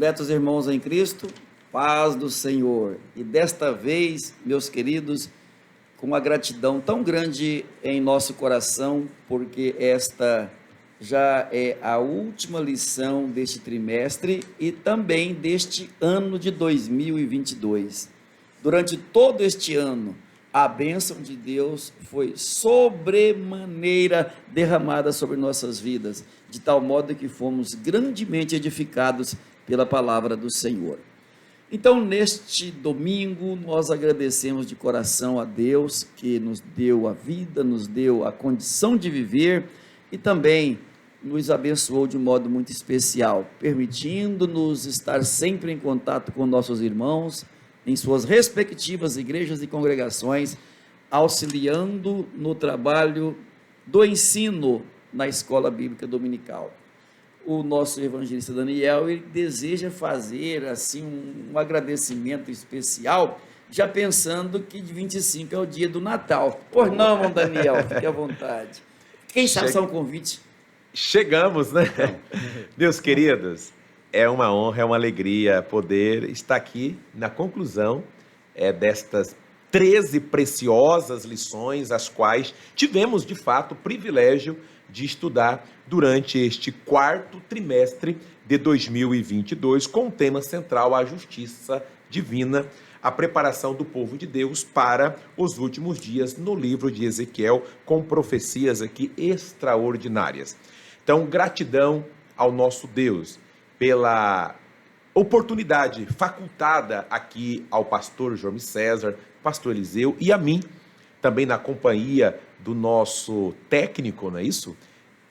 Diletos irmãos em Cristo, paz do Senhor. E desta vez, meus queridos, com uma gratidão tão grande em nosso coração, porque esta já é a última lição deste trimestre e também deste ano de 2022. Durante todo este ano, a bênção de Deus foi sobremaneira derramada sobre nossas vidas, de tal modo que fomos grandemente edificados pela palavra do Senhor. Então, neste domingo, nós agradecemos de coração a Deus que nos deu a vida, nos deu a condição de viver e também nos abençoou de um modo muito especial, permitindo-nos estar sempre em contato com nossos irmãos, em suas respectivas igrejas e congregações, auxiliando no trabalho do ensino na escola bíblica dominical. O nosso evangelista Daniel, ele deseja fazer assim um agradecimento especial, já pensando que de 25 é o dia do Natal. Pois não, irmão Daniel, fique à vontade. Quem sabe só um convite? Chegamos, né? Meus queridos, é uma honra, é uma alegria poder estar aqui na conclusão destas 13 preciosas lições, as quais tivemos, de fato, o privilégio de estudar durante este quarto trimestre de 2022, com o tema central, a justiça divina, a preparação do povo de Deus para os últimos dias no livro de Ezequiel, com profecias aqui extraordinárias. Então, gratidão ao nosso Deus pela oportunidade facultada aqui ao pastor João César, pastor Eliseu e a mim, também na companhia do nosso técnico, não é isso?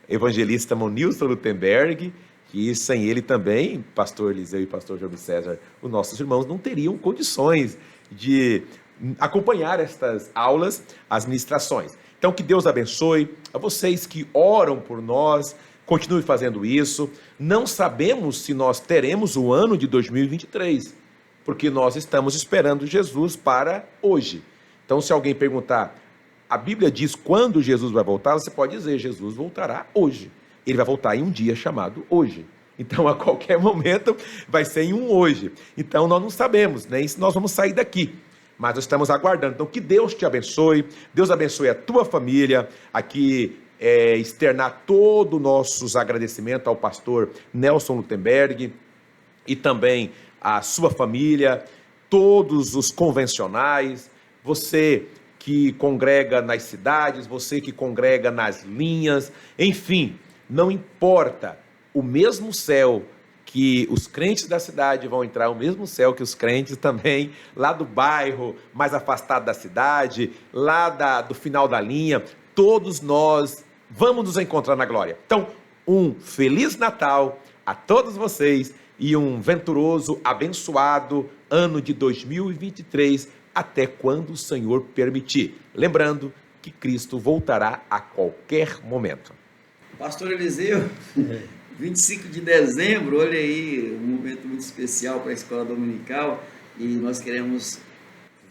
Evangelista Monilson Lutemberg, que sem ele também, pastor Eliseu e pastor João César, os nossos irmãos não teriam condições de acompanhar estas aulas, as ministrações. Então, que Deus abençoe a vocês que oram por nós, continue fazendo isso. Não sabemos se nós teremos o ano de 2023, porque nós estamos esperando Jesus para hoje. Então, se alguém perguntar, a Bíblia diz quando Jesus vai voltar, você pode dizer, Jesus voltará hoje. Ele vai voltar em um dia chamado hoje. Então, a qualquer momento, vai ser em um hoje. Então, nós não sabemos nem se nós vamos sair daqui, mas nós estamos aguardando. Então, que Deus te abençoe, Deus abençoe a tua família. Aqui, externar todos os nossos agradecimentos ao pastor Nelson Lutemberg e também a sua família, todos os convencionais, você que congrega nas cidades, você que congrega nas linhas, enfim, não importa, o mesmo céu que os crentes da cidade vão entrar, o mesmo céu que os crentes também, lá do bairro, mais afastado da cidade, lá do final da linha, todos nós vamos nos encontrar na glória. Então, um Feliz Natal a todos vocês e um venturoso, abençoado ano de 2023, até quando o Senhor permitir. Lembrando que Cristo voltará a qualquer momento. Pastor Eliseu, 25 de dezembro, olha aí, um momento muito especial para a escola dominical, e nós queremos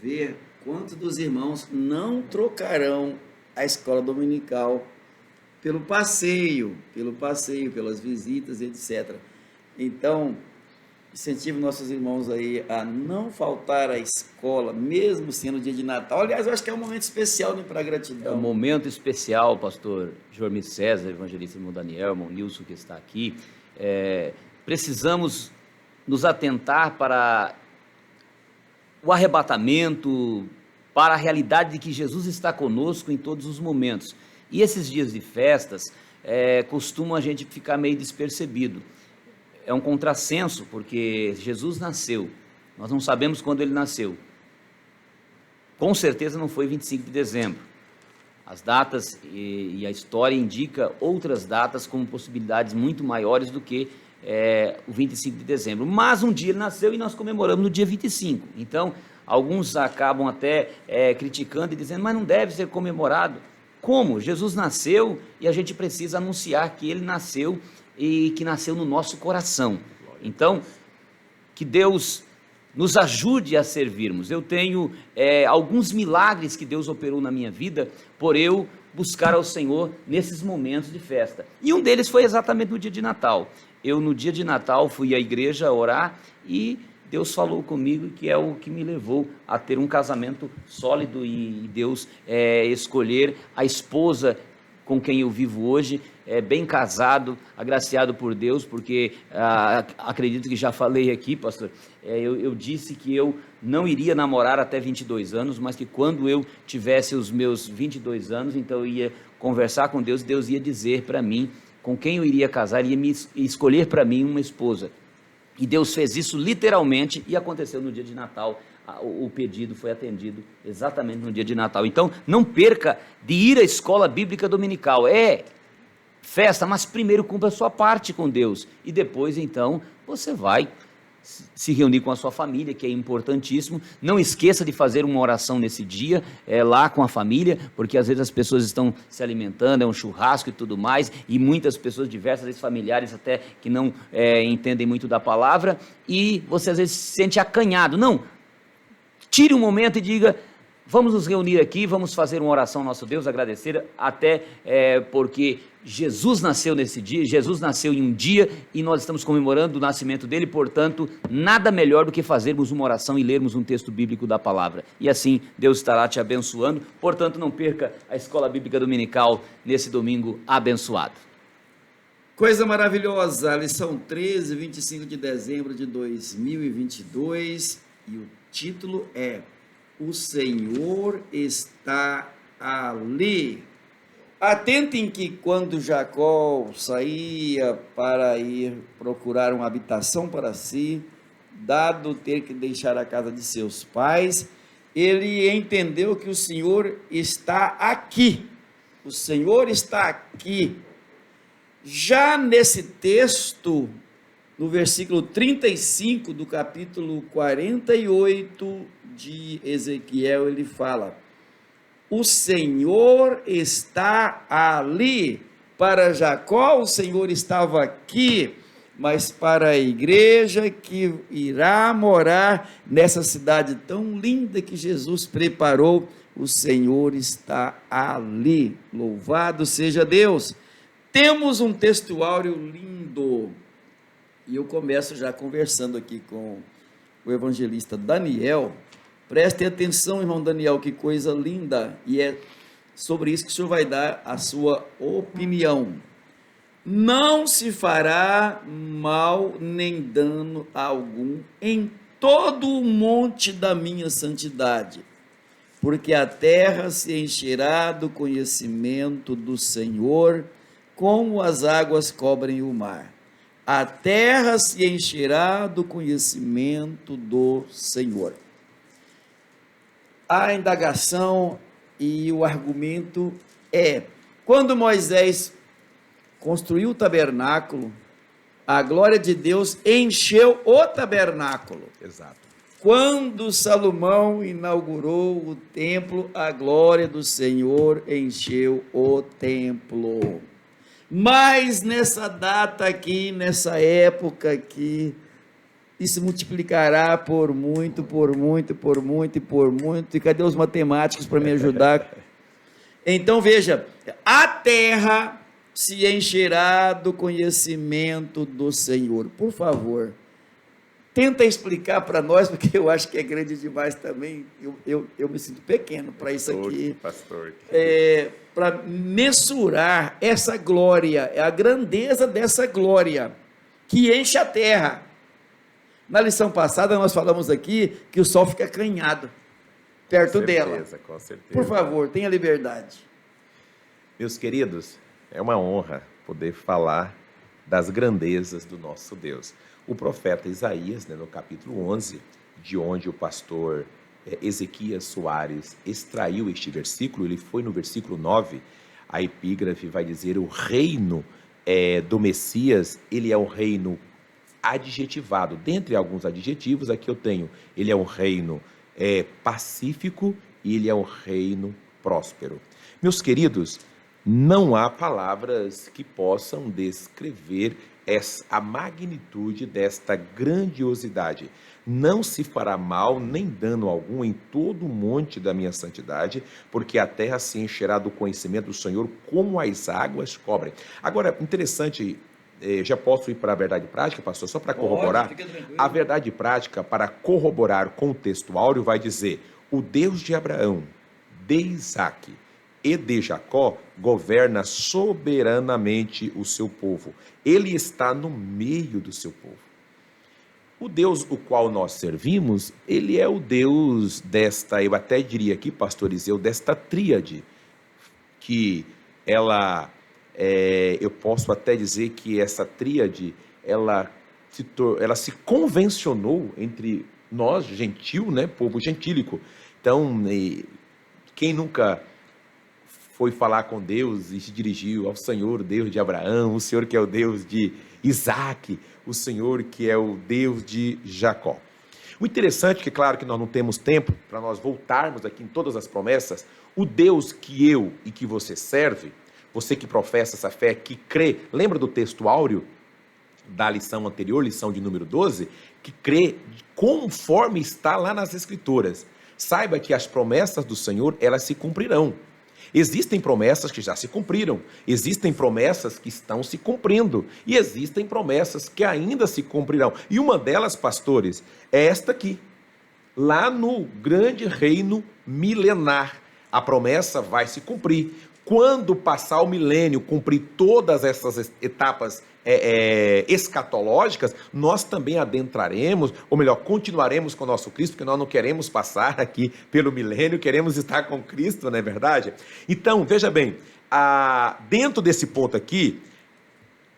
ver quantos dos irmãos não trocarão a escola dominical pelo passeio, pelas visitas, etc. Então, incentivo nossos irmãos aí a não faltar à escola, mesmo sendo dia de Natal. Aliás, eu acho que é um momento especial, né, para a gratidão. É um momento especial, pastor Jormi César, evangelista irmão Daniel, irmão Nilson que está aqui. Precisamos nos atentar para o arrebatamento, para a realidade de que Jesus está conosco em todos os momentos. E esses dias de festas, costuma a gente ficar meio despercebido. É um contrassenso, porque Jesus nasceu, nós não sabemos quando ele nasceu. Com certeza não foi 25 de dezembro. As datas e a história indica outras datas como possibilidades muito maiores do que o 25 de dezembro. Mas um dia ele nasceu e nós comemoramos no dia 25. Então, alguns acabam até criticando e dizendo, mas não deve ser comemorado. Como? Jesus nasceu e a gente precisa anunciar que ele nasceu e que nasceu no nosso coração. Então, que Deus nos ajude a servirmos. Eu tenho alguns milagres que Deus operou na minha vida, por eu buscar ao Senhor nesses momentos de festa. E um deles foi exatamente no dia de Natal. Eu, no dia de Natal, fui à igreja orar e Deus falou comigo, que é o que me levou a ter um casamento sólido e Deus escolher a esposa com quem eu vivo hoje, bem casado, agraciado por Deus, porque acredito que já falei aqui, pastor, eu disse que eu não iria namorar até 22 anos, mas que quando eu tivesse os meus 22 anos, então eu ia conversar com Deus, Deus ia dizer para mim com quem eu iria casar, ia me escolher para mim uma esposa. E Deus fez isso literalmente e aconteceu no dia de Natal. O pedido foi atendido exatamente no dia de Natal. Então, não perca de ir à escola bíblica dominical. É festa, mas primeiro cumpra a sua parte com Deus. E depois, então, você vai se reunir com a sua família, que é importantíssimo. Não esqueça de fazer uma oração nesse dia, lá com a família, porque às vezes as pessoas estão se alimentando, é um churrasco e tudo mais, e muitas pessoas, diversas vezes familiares até, que não entendem muito da palavra, e você às vezes se sente acanhado. Não, tire um momento e diga, vamos nos reunir aqui, vamos fazer uma oração ao nosso Deus, agradecer, até porque Jesus nasceu nesse dia, Jesus nasceu em um dia e nós estamos comemorando o nascimento dele, portanto, nada melhor do que fazermos uma oração e lermos um texto bíblico da palavra. E assim, Deus estará te abençoando, portanto, não perca a Escola Bíblica Dominical nesse domingo abençoado. Coisa maravilhosa, lição 13, 25 de dezembro de 2022, e o título é O Senhor está ali. Atentem que quando Jacó saía para ir procurar uma habitação para si, dado ter que deixar a casa de seus pais, ele entendeu que o Senhor está aqui. O Senhor está aqui. Já nesse texto, no versículo 35 do capítulo 48 de Ezequiel, ele fala: o Senhor está ali. Para Jacó, o Senhor estava aqui, mas para a igreja que irá morar nessa cidade tão linda que Jesus preparou, o Senhor está ali. Louvado seja Deus. Temos um textuário lindo, e eu começo já conversando aqui com o evangelista Daniel. Preste atenção, irmão Daniel, que coisa linda, e é sobre isso que o senhor vai dar a sua opinião. Não se fará mal nem dano algum em todo o monte da minha santidade, porque a terra se encherá do conhecimento do Senhor, como as águas cobrem o mar. A terra se encherá do conhecimento do Senhor. A indagação e o argumento é: quando Moisés construiu o tabernáculo, a glória de Deus encheu o tabernáculo. Exato. Quando Salomão inaugurou o templo, a glória do Senhor encheu o templo. Mas nessa data aqui, nessa época aqui, e se multiplicará por muito, por muito, por muito e por muito. E cadê os matemáticos para me ajudar? Então veja, a terra se encherá do conhecimento do Senhor. Por favor, tenta explicar para nós, porque eu acho que é grande demais também. Eu me sinto pequeno para isso aqui. Pastor. Para mensurar essa glória, a grandeza dessa glória que enche a terra. Na lição passada nós falamos aqui que o sol fica acanhado perto dela. Com certeza. Por favor, tenha liberdade. Meus queridos, é uma honra poder falar das grandezas do nosso Deus. O profeta Isaías, no capítulo 11, de onde o pastor Ezequias Soares extraiu este versículo, ele foi no versículo 9, a epígrafe vai dizer: o reino do Messias, ele é um reino adjetivado. Dentre alguns adjetivos, aqui eu tenho: ele é um reino pacífico e ele é um reino próspero. Meus queridos, não há palavras que possam descrever a magnitude desta grandiosidade. não se fará mal nem dano algum em todo o monte da minha santidade, porque a terra se encherá do conhecimento do Senhor como as águas cobrem. Agora, interessante, já posso ir para a verdade prática, pastor, só para corroborar? Fica tranquilo. A verdade prática, para corroborar com o texto áureo, vai dizer: o Deus de Abraão, de Isaque e de Jacó governa soberanamente o seu povo. Ele está no meio do seu povo. O Deus o qual nós servimos, ele é o Deus desta, eu até diria aqui, pastor Iseu, desta tríade, que ela, eu posso até dizer que essa tríade, ela se convencionou entre nós, gentil, né, povo gentílico. Então, quem nunca foi falar com Deus e se dirigiu ao Senhor, Deus de Abraão, o Senhor que é o Deus de Isaque, o Senhor que é o Deus de Jacó. O interessante é que, claro, que nós não temos tempo para nós voltarmos aqui em todas as promessas. O Deus que eu e que você serve, você que professa essa fé, que crê, lembra do texto áureo da lição anterior, lição de número 12, que crê conforme está lá nas Escrituras. Saiba que as promessas do Senhor, elas se cumprirão. Existem promessas que já se cumpriram, existem promessas que estão se cumprindo, e existem promessas que ainda se cumprirão. E uma delas, pastores, é esta aqui, lá no grande reino milenar. A promessa vai se cumprir. Quando passar o milênio, cumprir todas essas etapas escatológicas, nós também adentraremos, ou melhor, continuaremos com o nosso Cristo, porque nós não queremos passar aqui pelo milênio, queremos estar com Cristo, não é verdade? Então, veja bem, dentro desse ponto aqui,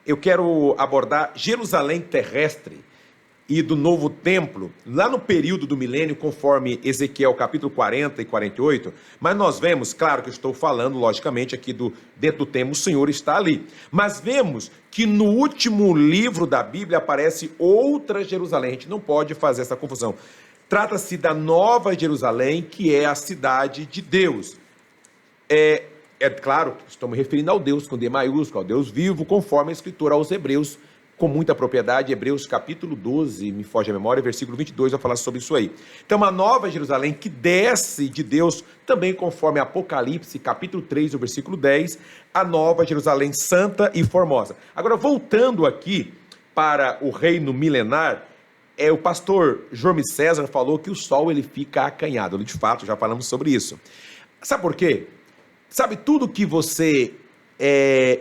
eu quero abordar Jerusalém terrestre e do novo templo, lá no período do milênio, conforme Ezequiel capítulo 40 e 48, mas nós vemos, claro que eu estou falando, logicamente, aqui dentro do templo, o Senhor está ali, mas vemos que no último livro da Bíblia aparece outra Jerusalém, a gente não pode fazer essa confusão. Trata-se da Nova Jerusalém, que é a cidade de Deus. É claro, estou me referindo ao Deus com D maiúsculo, ao Deus vivo, conforme a Escritura aos Hebreus, com muita propriedade. Hebreus capítulo 12, me foge a memória, versículo 22, vai falar sobre isso aí. Então, uma nova Jerusalém que desce de Deus, também conforme Apocalipse, capítulo 3, o versículo 10, a nova Jerusalém santa e formosa. Agora, voltando aqui para o reino milenar, o pastor Jorme César falou que o sol ele fica acanhado. De fato, já falamos sobre isso. Sabe por quê? Sabe, tudo que você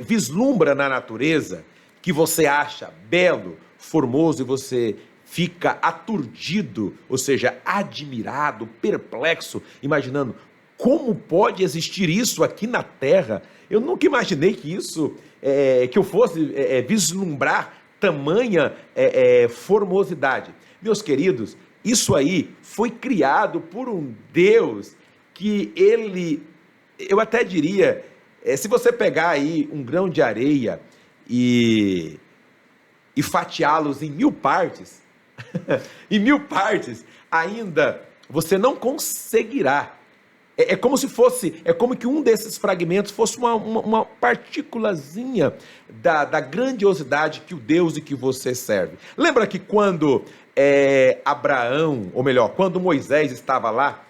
vislumbra na natureza, que você acha belo, formoso, e você fica aturdido, ou seja, admirado, perplexo, imaginando como pode existir isso aqui na Terra. Eu nunca imaginei que isso, que eu fosse vislumbrar tamanha formosidade. Meus queridos, isso aí foi criado por um Deus que ele, eu até diria, se você pegar aí um grão de areia e fatiá-los em 1000 partes, em 1000 partes, ainda você não conseguirá. É como se fosse, é como que um desses fragmentos fosse uma partículazinha da grandiosidade que o Deus e que você serve. Lembra que quando Abraão, ou melhor, quando Moisés estava lá,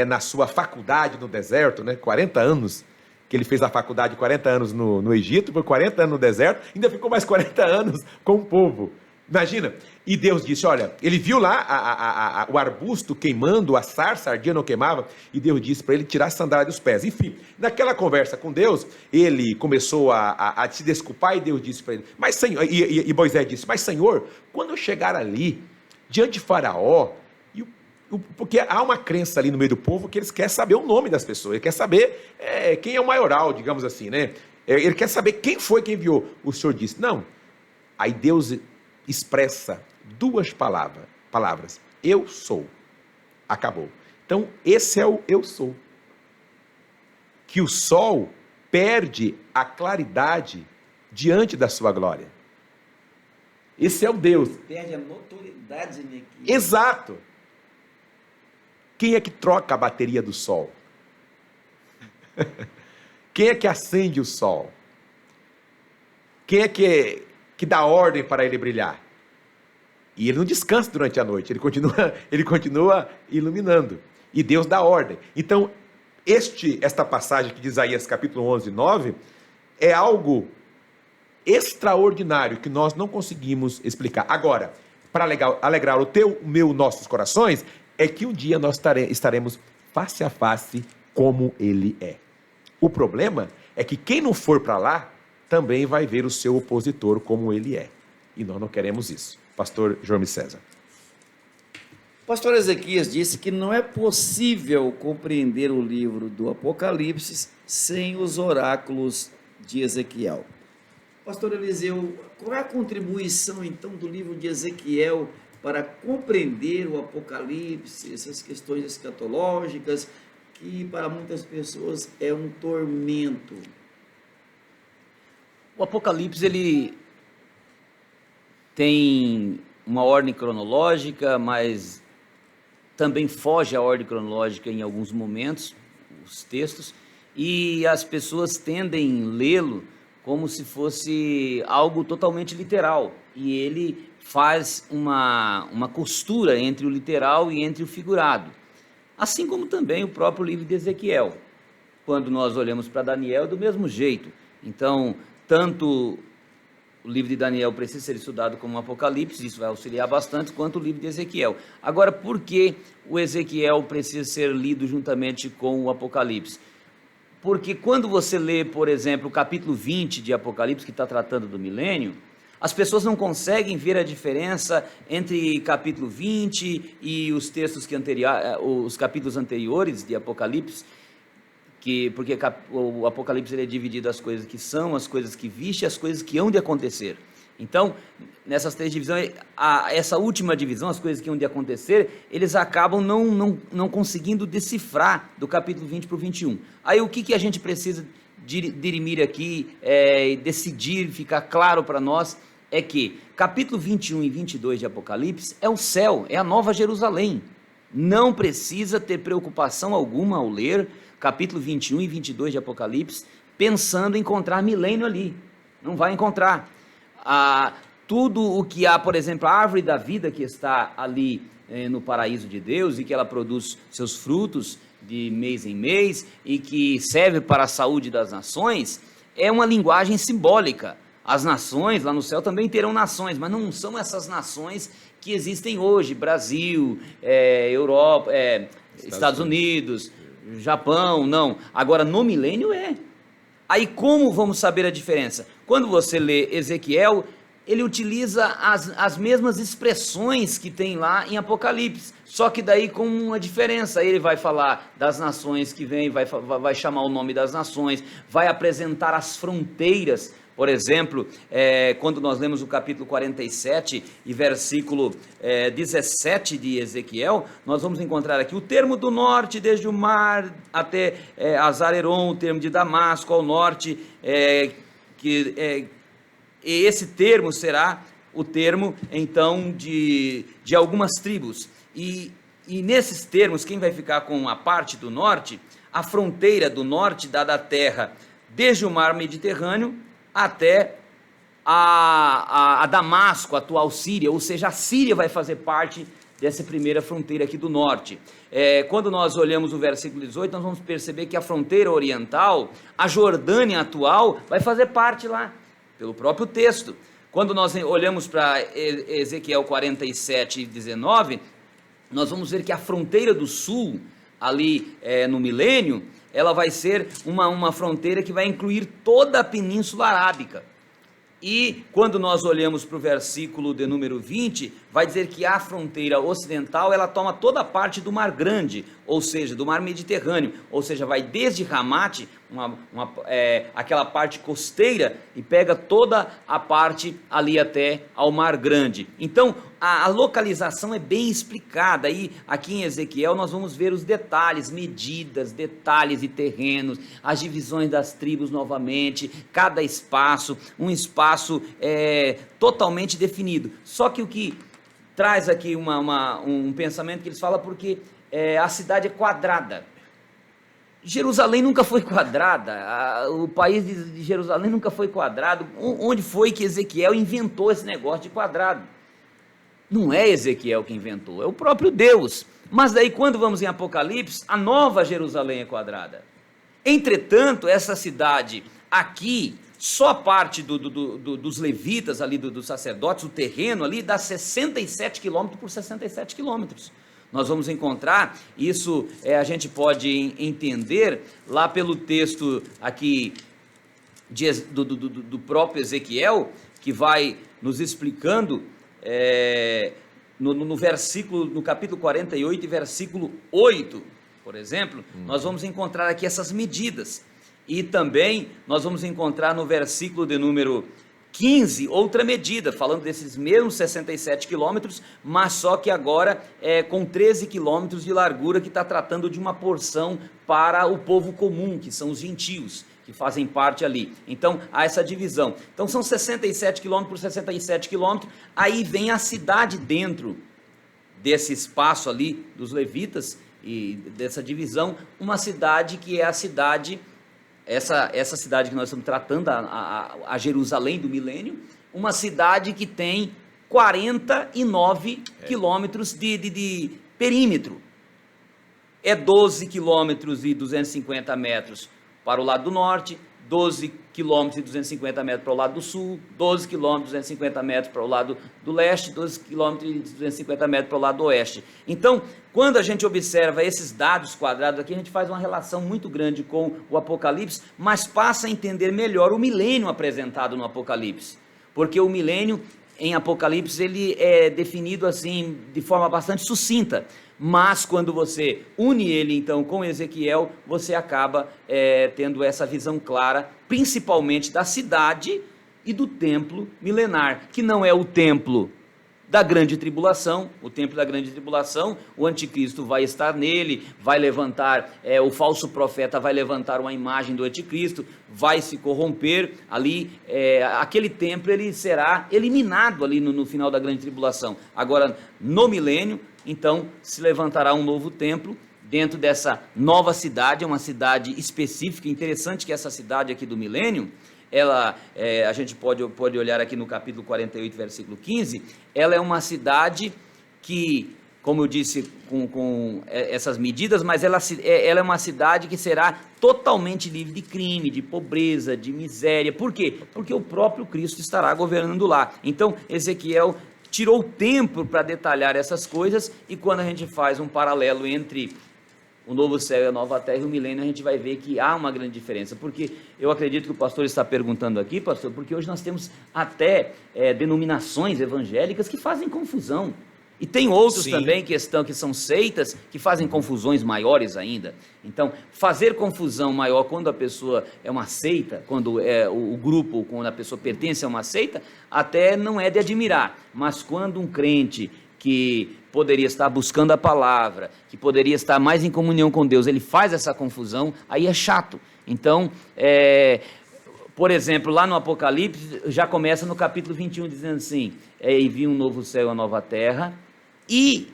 na sua faculdade no deserto, né, 40 anos, que ele fez a faculdade, 40 anos no Egito, por 40 anos no deserto, ainda ficou mais 40 anos com o povo. Imagina, e Deus disse, olha, ele viu lá o arbusto queimando, a sarça ardia, não queimava, e Deus disse para ele tirar a sandália dos pés. Enfim, naquela conversa com Deus, ele começou a se desculpar, e Deus disse para ele, mas Senhor, e Moisés disse, mas Senhor, quando eu chegar ali, diante de Faraó, porque há uma crença ali no meio do povo que eles querem saber o nome das pessoas, ele quer saber quem é o maioral, digamos assim, né? Ele quer saber quem foi que enviou. O Senhor disse, não. Aí Deus expressa 2 palavras. Eu sou. Acabou. Então, esse é o eu sou. Que o sol perde a claridade diante da sua glória. Esse é o Deus. Perde a notoriedade, né? Exato. Quem é que troca a bateria do sol? Quem é que acende o sol? Quem é que dá ordem para ele brilhar? E ele não descansa durante a noite, ele continua iluminando. E Deus dá ordem. Então, esta passagem aqui de Isaías capítulo 11, 9, é algo extraordinário que nós não conseguimos explicar. Agora, para alegrar nossos corações, é que um dia nós estaremos face a face como ele é. O problema é que quem não for para lá também vai ver o seu opositor como ele é. E nós não queremos isso. Pastor João César. Pastor Ezequias disse que não é possível compreender o livro do Apocalipse sem os oráculos de Ezequiel. Pastor Eliseu, qual é a contribuição então do livro de Ezequiel para compreender o Apocalipse, essas questões escatológicas, que para muitas pessoas é um tormento? O Apocalipse, ele tem uma ordem cronológica, mas também foge à ordem cronológica em alguns momentos, os textos, e as pessoas tendem a lê-lo como se fosse algo totalmente literal, e ele faz uma costura entre o literal e entre o figurado, assim como também o próprio livro de Ezequiel. Quando nós olhamos para Daniel, é do mesmo jeito. Então, tanto o livro de Daniel precisa ser estudado como o Apocalipse, isso vai auxiliar bastante, quanto o livro de Ezequiel. Agora, por que o Ezequiel precisa ser lido juntamente com o Apocalipse? Porque quando você lê, por exemplo, o capítulo 20 de Apocalipse, que está tratando do milênio, as pessoas não conseguem ver a diferença entre capítulo 20 e os textos os capítulos anteriores de Apocalipse, porque o Apocalipse ele é dividido as coisas que são, as coisas que viste e as coisas que hão de acontecer. Então, nessas três divisões, essa última divisão, as coisas que hão de acontecer, eles acabam não conseguindo decifrar do capítulo 20 para o 21. Aí o que a gente precisa dirimir aqui, decidir, ficar claro para nós, é que capítulo 21 e 22 de Apocalipse é o céu, é a Nova Jerusalém. Não precisa ter preocupação alguma ao ler capítulo 21 e 22 de Apocalipse, pensando em encontrar milênio ali. Não vai encontrar. Tudo o que há, por exemplo, a árvore da vida que está ali no paraíso de Deus e que ela produz seus frutos de mês em mês e que serve para a saúde das nações, é uma linguagem simbólica. As nações lá no céu também terão nações, mas não são essas nações que existem hoje, Brasil, Europa, Estados Unidos, Japão, não. Agora, no milênio Aí como vamos saber a diferença? Quando você lê Ezequiel, ele utiliza as mesmas expressões que tem lá em Apocalipse, só que daí com uma diferença. Ele vai falar das nações que vêm, vai chamar o nome das nações, vai apresentar as fronteiras. Por exemplo, quando nós lemos o capítulo 47 e versículo 17 de Ezequiel, nós vamos encontrar aqui o termo do norte, desde o mar até Azareron, o termo de Damasco ao norte, esse termo será o termo, então, de algumas tribos. E nesses termos, quem vai ficar com a parte do norte, a fronteira do norte dá da terra desde o mar Mediterrâneo até a Damasco, a atual Síria, ou seja, a Síria vai fazer parte dessa primeira fronteira aqui do norte. Quando nós olhamos o versículo 18, nós vamos perceber que a fronteira oriental, a Jordânia atual, vai fazer parte lá, pelo próprio texto. Quando nós olhamos para Ezequiel 47 e 19, nós vamos ver que a fronteira do sul, ali no milênio, ela vai ser uma fronteira que vai incluir toda a Península Arábica. E quando nós olhamos para o versículo de número 20, vai dizer que a fronteira ocidental, ela toma toda a parte do Mar Grande, ou seja, do Mar Mediterrâneo, ou seja, vai desde Ramate, aquela parte costeira, e pega toda a parte ali até ao Mar Grande. Então, a localização é bem explicada, e aqui em Ezequiel nós vamos ver os detalhes, medidas, detalhes de terrenos, as divisões das tribos novamente, cada espaço, um espaço totalmente definido. Só que o que traz aqui um pensamento que eles falam, porque a cidade é quadrada. Jerusalém nunca foi quadrada, o país de Jerusalém nunca foi quadrado. Onde foi que Ezequiel inventou esse negócio de quadrado? Não é Ezequiel que inventou, é o próprio Deus. Mas daí quando vamos em Apocalipse, a nova Jerusalém é quadrada. Entretanto, essa cidade aqui, só a parte dos levitas ali, dos sacerdotes, o terreno ali, dá 67 quilômetros por 67 quilômetros. Nós vamos encontrar, isso a gente pode entender lá pelo texto aqui do próprio Ezequiel, que vai nos explicando no capítulo 48 e versículo 8, por exemplo, nós vamos encontrar aqui essas medidas. E também nós vamos encontrar no versículo de número 15, outra medida, falando desses mesmos 67 quilômetros, mas só que agora com 13 quilômetros de largura, que está tratando de uma porção para o povo comum, que são os gentios, que fazem parte ali. Então, há essa divisão. Então, são 67 quilômetros por 67 quilômetros, aí vem a cidade dentro desse espaço ali dos levitas, e dessa divisão, uma cidade que é a cidade... Essa cidade que nós estamos tratando, a Jerusalém do milênio, uma cidade que tem 49 quilômetros de perímetro. É 12 quilômetros e 250 metros para o lado do norte, 12 quilômetros e 250 metros para o lado do sul, 12 quilômetros e 250 metros para o lado do leste, 12 quilômetros e 250 metros para o lado do oeste. Então, quando a gente observa esses dados quadrados aqui, a gente faz uma relação muito grande com o Apocalipse, mas passa a entender melhor o milênio apresentado no Apocalipse. Porque o milênio, em Apocalipse, ele é definido assim, de forma bastante sucinta. Mas quando você une ele então com Ezequiel, você acaba tendo essa visão clara, principalmente da cidade e do templo milenar, que não é o templo da grande tribulação. O templo da grande tribulação, o anticristo vai estar nele, vai levantar, o falso profeta vai levantar uma imagem do anticristo, vai se corromper ali, aquele templo ele será eliminado ali no final da grande tribulação. Agora, no milênio, então, se levantará um novo templo dentro dessa nova cidade, é uma cidade específica. Interessante que essa cidade aqui do milênio, ela, a gente pode olhar aqui no capítulo 48, versículo 15, ela é uma cidade que, como eu disse, com essas medidas, mas ela é uma cidade que será totalmente livre de crime, de pobreza, de miséria. Por quê? Porque o próprio Cristo estará governando lá. Então, Ezequiel tirou tempo para detalhar essas coisas, e quando a gente faz um paralelo entre o novo céu e a nova terra e o milênio, a gente vai ver que há uma grande diferença, porque eu acredito que o pastor está perguntando aqui, pastor, porque hoje nós temos até denominações evangélicas que fazem confusão, e tem outros Sim. também que são seitas, que fazem confusões maiores ainda. Então, fazer confusão maior quando a pessoa é uma seita, quando é o grupo, quando a pessoa pertence a uma seita, até não é de admirar, mas quando um crente que poderia estar buscando a palavra, que poderia estar mais em comunhão com Deus, ele faz essa confusão, aí é chato. Então, por exemplo, lá no Apocalipse, já começa no capítulo 21, dizendo assim, e vi um novo céu e uma nova terra, e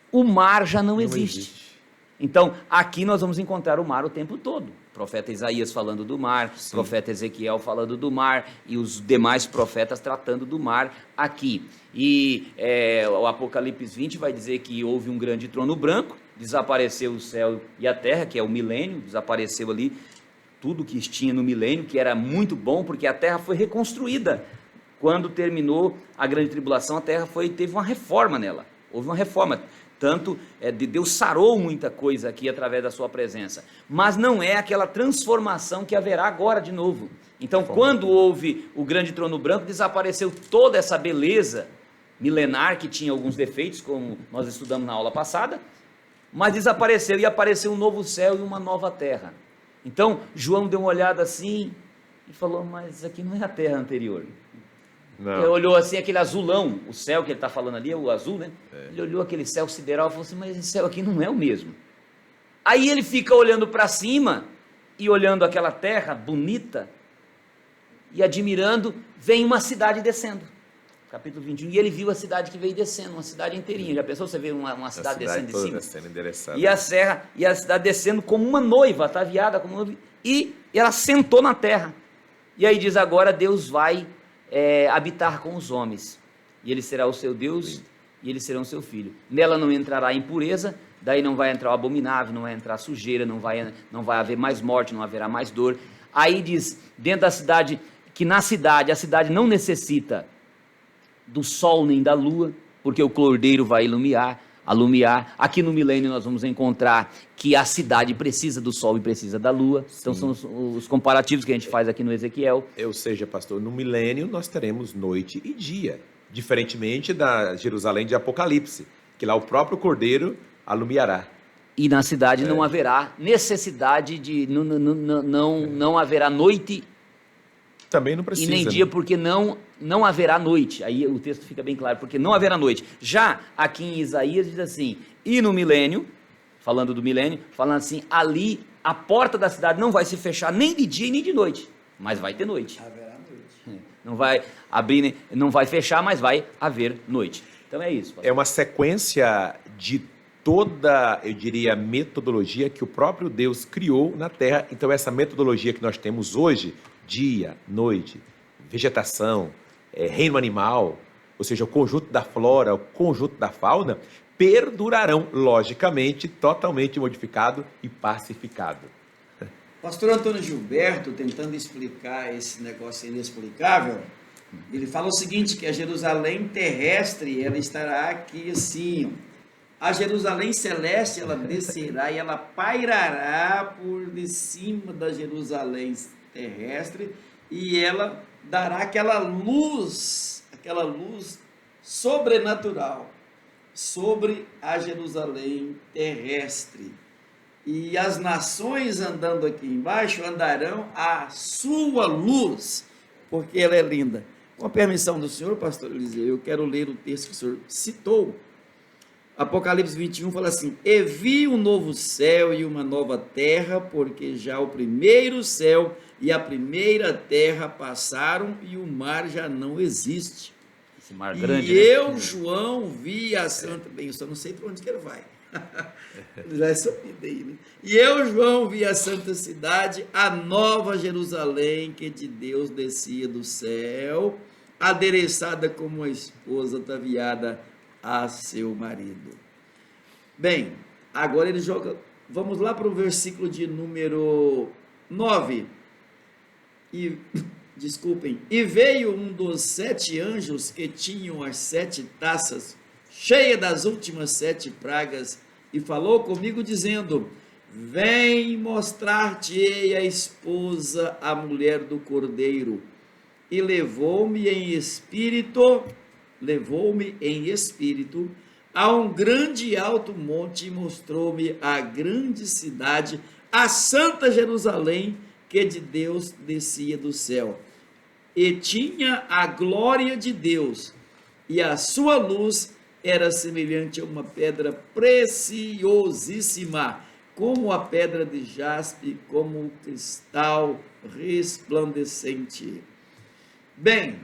o mar já não existe. Então, aqui nós vamos encontrar o mar o tempo todo. O profeta Isaías falando do mar, o profeta Ezequiel falando do mar, e os demais profetas tratando do mar aqui. E o Apocalipse 20 vai dizer que houve um grande trono branco, desapareceu o céu e a terra, que é o milênio, desapareceu ali tudo que tinha no milênio, que era muito bom, porque a terra foi reconstruída. Quando terminou a grande tribulação, a terra teve uma reforma nela, houve uma reforma. Tanto Deus sarou muita coisa aqui através da sua presença, mas não é aquela transformação que haverá agora de novo. Então, quando houve o grande trono branco, desapareceu toda essa beleza milenar, que tinha alguns defeitos, como nós estudamos na aula passada, mas desapareceu, e apareceu um novo céu e uma nova terra. Então, João deu uma olhada assim e falou, mas aqui não é a terra anterior. Ele olhou assim, aquele azulão, o céu que ele está falando ali, é o azul, né? Ele olhou aquele céu sideral e falou assim, mas esse céu aqui não é o mesmo. Aí ele fica olhando para cima e olhando aquela terra bonita e admirando, vem uma cidade descendo. Capítulo 21, e ele viu a cidade que veio descendo, uma cidade inteirinha. Já pensou você ver uma cidade descendo de cima? Sendo endereçada. E a cidade descendo como uma noiva, ataviada como uma noiva, e ela sentou na terra. E aí diz, agora Deus vai habitar com os homens, e ele será o seu Deus, e eles serão seu filho. Nela não entrará impureza, daí não vai entrar o abominável, não vai entrar sujeira, não vai haver mais morte, não haverá mais dor. Aí diz, dentro da cidade, que na cidade, a cidade não necessita do sol nem da lua, porque o cordeiro vai alumiar. Aqui no milênio nós vamos encontrar que a cidade precisa do sol e precisa da lua. Sim. Então são os comparativos que a gente faz aqui no Ezequiel. Ou seja, pastor, no milênio nós teremos noite e dia, diferentemente da Jerusalém de Apocalipse, que lá o próprio cordeiro alumiará. E na cidade não haverá necessidade de... Não haverá noite. Também não precisa. E nem dia, porque não haverá noite. Aí o texto fica bem claro, porque não haverá noite. Já aqui em Isaías diz assim, e no milênio, falando do milênio, falando assim, ali a porta da cidade não vai se fechar nem de dia nem de noite, mas vai ter noite. Haverá noite. Não vai abrir, não vai fechar, mas vai haver noite. Então é isso, pastor. É uma sequência de toda, eu diria, metodologia que o próprio Deus criou na Terra. Então essa metodologia que nós temos hoje, dia, noite, vegetação, reino animal, ou seja, o conjunto da flora, o conjunto da fauna, perdurarão, logicamente, totalmente modificado e pacificado. Pastor Antônio Gilberto, tentando explicar esse negócio inexplicável, ele fala o seguinte, que a Jerusalém terrestre, ela estará aqui assim, a Jerusalém celeste, ela descerá e ela pairará por de cima da Jerusalém terrestre, e ela dará aquela luz sobrenatural sobre a Jerusalém terrestre. E as nações andando aqui embaixo andarão à sua luz, porque ela é linda. Com a permissão do senhor, pastor Eliseu, eu quero ler o texto que o senhor citou. Apocalipse 21 fala assim, e vi um novo céu e uma nova terra, porque já o primeiro céu e a primeira terra passaram e o mar já não existe. Esse mar grande, e né? eu, João, vi a santa... Bem, eu só não sei para onde que ele vai. Já é subido aí, né? E eu, João, vi a santa cidade, a nova Jerusalém, que de Deus descia do céu, adereçada como uma esposa ataviada a seu marido. Bem, agora ele joga... Vamos lá para o versículo de número 9. Desculpem. E veio um dos 7 anjos que tinham as 7 taças, cheia das últimas 7 pragas, e falou comigo dizendo, vem mostrar-te-ei a esposa, a mulher do cordeiro. E levou-me em espírito a um grande e alto monte, e mostrou-me a grande cidade, a santa Jerusalém, que de Deus descia do céu. E tinha a glória de Deus, e a sua luz era semelhante a uma pedra preciosíssima, como a pedra de jaspe, como o cristal resplandecente. Bem,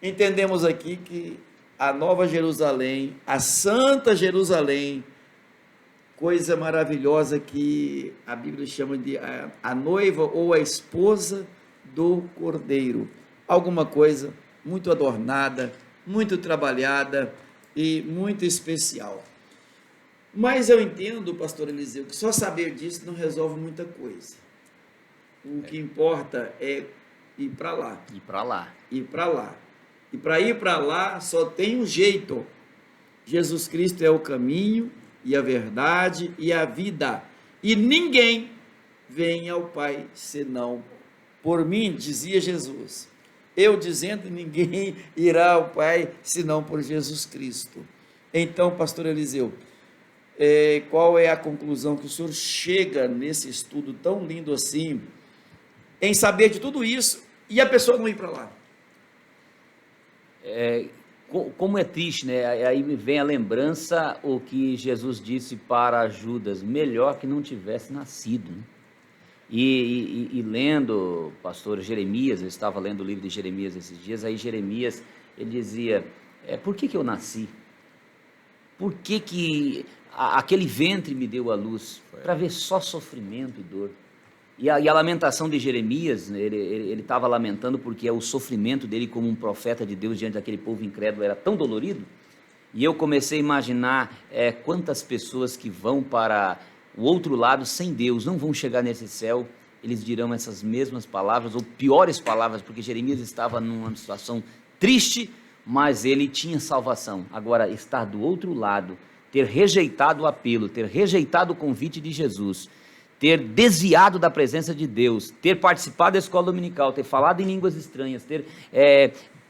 entendemos aqui que a nova Jerusalém, a santa Jerusalém, coisa maravilhosa que a Bíblia chama de a noiva ou a esposa do Cordeiro. Alguma coisa muito adornada, muito trabalhada e muito especial. Mas eu entendo, pastor Eliseu, que só saber disso não resolve muita coisa. O que importa é ir para lá. Ir para lá. Ir para lá. E para ir para lá só tem um jeito. Jesus Cristo é o caminho e a verdade e a vida. E ninguém vem ao Pai senão por mim, dizia Jesus. Eu dizendo, ninguém irá ao Pai senão por Jesus Cristo. Então, pastor Eliseu, qual é a conclusão que o senhor chega nesse estudo tão lindo assim, em saber de tudo isso e a pessoa não ir para lá? Como é triste, né? Aí me vem a lembrança o que Jesus disse para Judas, melhor que não tivesse nascido, né? E lendo, pastor Jeremias, eu estava lendo o livro de Jeremias esses dias, aí Jeremias, ele dizia, por que eu nasci? Por que aquele ventre me deu a luz? Para ver só sofrimento e dor. E a lamentação de Jeremias, né, ele estava lamentando porque o sofrimento dele como um profeta de Deus diante daquele povo incrédulo era tão dolorido, E eu comecei a imaginar quantas pessoas que vão para o outro lado sem Deus, não vão chegar nesse céu, eles dirão essas mesmas palavras, ou piores palavras, porque Jeremias estava numa situação triste, mas ele tinha salvação. Agora, estar do outro lado, ter rejeitado o apelo, ter rejeitado o convite de Jesus, ter desviado da presença de Deus, ter participado da escola dominical, ter falado em línguas estranhas, ter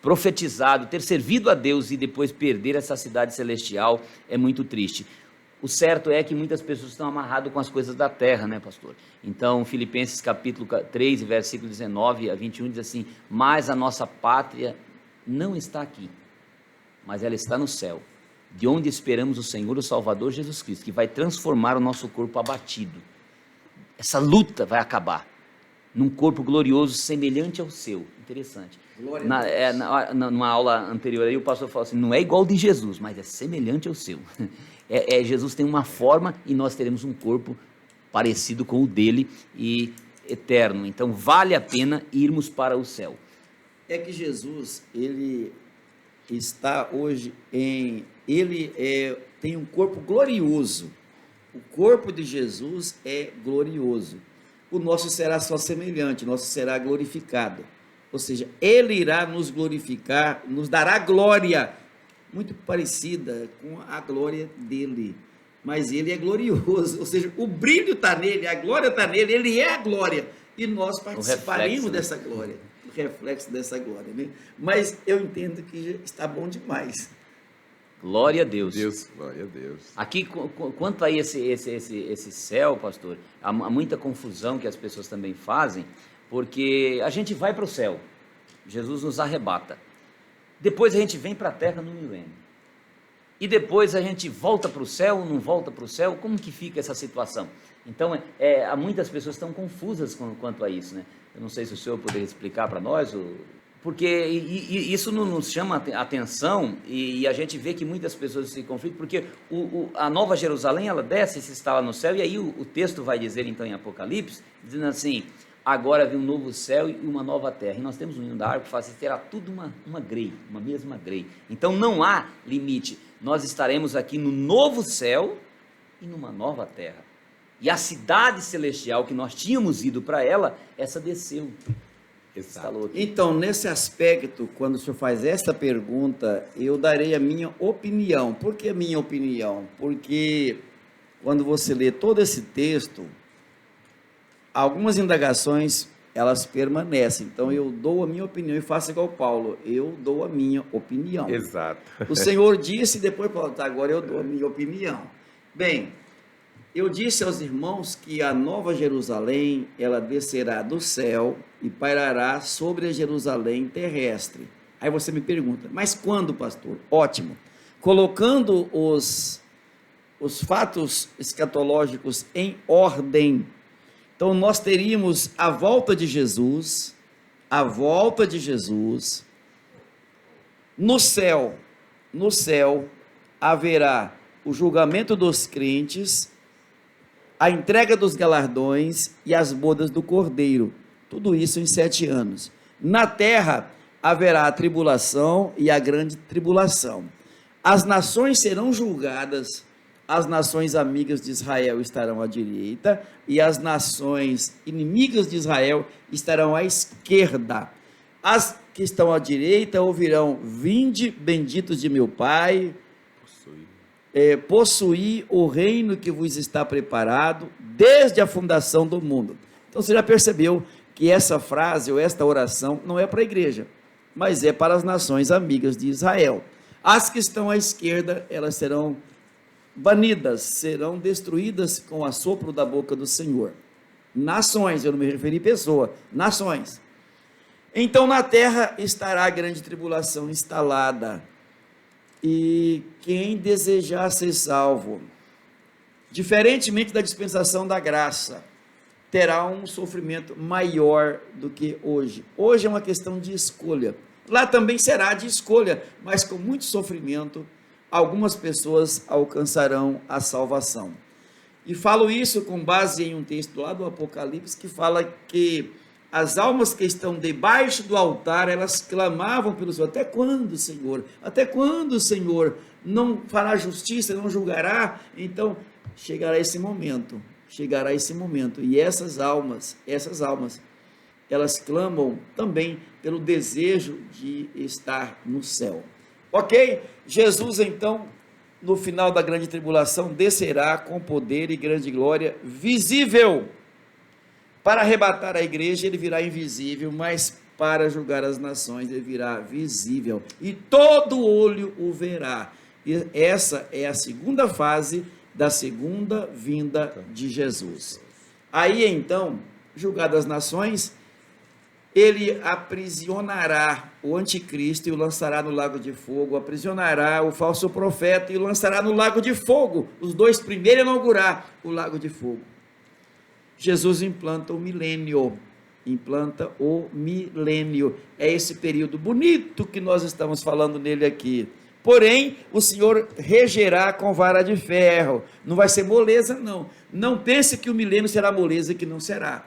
profetizado, ter servido a Deus e depois perder essa cidade celestial, é muito triste. O certo é que muitas pessoas estão amarradas com as coisas da terra, né, pastor? Então, Filipenses capítulo 3, versículo 19 a 21 diz assim: mas a nossa pátria não está aqui, mas ela está no céu, de onde esperamos o Senhor, o Salvador Jesus Cristo, que vai transformar o nosso corpo abatido. Essa luta vai acabar num corpo glorioso semelhante ao seu. Interessante. Numa aula anterior aí o pastor falou assim, não é igual ao de Jesus, mas é semelhante ao seu. Jesus tem uma forma e nós teremos um corpo parecido com o dele e eterno. Então vale a pena irmos para o céu. É que Jesus, ele está hoje tem um corpo glorioso. O corpo de Jesus é glorioso. O nosso será só semelhante, o nosso será glorificado. Ou seja, ele irá nos glorificar, nos dará glória, muito parecida com a glória dele. Mas ele é glorioso, ou seja, o brilho está nele, a glória está nele, ele é a glória. E nós participaremos dessa glória, o reflexo dessa glória. Né? Mas eu entendo que está bom demais. Glória a Deus. Glória a Deus. Aqui, quanto a esse céu, pastor, há muita confusão que as pessoas também fazem, porque a gente vai para o céu, Jesus nos arrebata. Depois a gente vem para a terra no milênio. E depois a gente volta para o céu, não volta para o céu, como que fica essa situação? Então, há muitas pessoas que estão confusas quanto a isso, né? Eu não sei se o senhor poderia explicar para nós, porque isso não nos chama a atenção e a gente vê que muitas pessoas se conflitam, porque a Nova Jerusalém, ela desce e se instala no céu, e aí o texto vai dizer então em Apocalipse, dizendo assim, agora vem um novo céu e uma nova terra, e nós temos um hino da harpa que fala assim, terá tudo uma grei, uma mesma grei, então não há limite, nós estaremos aqui no novo céu e numa nova terra, e a cidade celestial que nós tínhamos ido para ela, essa desceu. Então, nesse aspecto, quando o senhor faz esta pergunta, eu darei a minha opinião. Por que a minha opinião? Porque quando você lê todo esse texto, algumas indagações, elas permanecem. Então, eu dou a minha opinião e faço igual Paulo, eu dou a minha opinião. Exato. O Senhor disse e depois Paulo, tá, agora eu dou a minha opinião. Bem, eu disse aos irmãos que a Nova Jerusalém, ela descerá do céu e pairará sobre a Jerusalém terrestre. Aí você me pergunta, mas quando, pastor? Ótimo. Colocando os fatos escatológicos em ordem, então nós teríamos a volta de Jesus, no céu haverá o julgamento dos crentes, a entrega dos galardões e as bodas do Cordeiro, tudo isso em 7 anos. Na terra haverá a tribulação e a grande tribulação. As nações serão julgadas, as nações amigas de Israel estarão à direita e as nações inimigas de Israel estarão à esquerda. As que estão à direita ouvirão, vinde, benditos de meu Pai, possuir o reino que vos está preparado desde a fundação do mundo. Então você já percebeu que essa frase ou esta oração não é para a igreja, mas é para as nações amigas de Israel. As que estão à esquerda, elas serão banidas, serão destruídas com o assopro da boca do Senhor. Nações, eu não me referi a pessoa, nações. Então na terra estará a grande tribulação instalada, e quem desejar ser salvo, diferentemente da dispensação da graça, terá um sofrimento maior do que hoje. Hoje é uma questão de escolha, lá também será de escolha, mas com muito sofrimento, algumas pessoas alcançarão a salvação. E falo isso com base em um texto lá do Apocalipse, que fala que as almas que estão debaixo do altar, elas clamavam pelo Senhor, até quando, Senhor? Até quando, Senhor, não fará justiça, não julgará. Então, chegará esse momento, e essas almas, elas clamam também pelo desejo de estar no céu. Ok? Jesus, então, no final da grande tribulação, descerá com poder e grande glória visível. Para arrebatar a igreja, ele virá invisível, mas para julgar as nações, ele virá visível, e todo olho o verá. E essa é a segunda fase da segunda vinda de Jesus. Aí, então, julgadas as nações, ele aprisionará o anticristo e o lançará no lago de fogo, aprisionará o falso profeta e o lançará no lago de fogo. Os dois primeiros inaugurar o lago de fogo. Jesus implanta o milênio, é esse período bonito que nós estamos falando nele aqui. Porém, o Senhor regerá com vara de ferro, não vai ser moleza não pense que o milênio será moleza, que não será.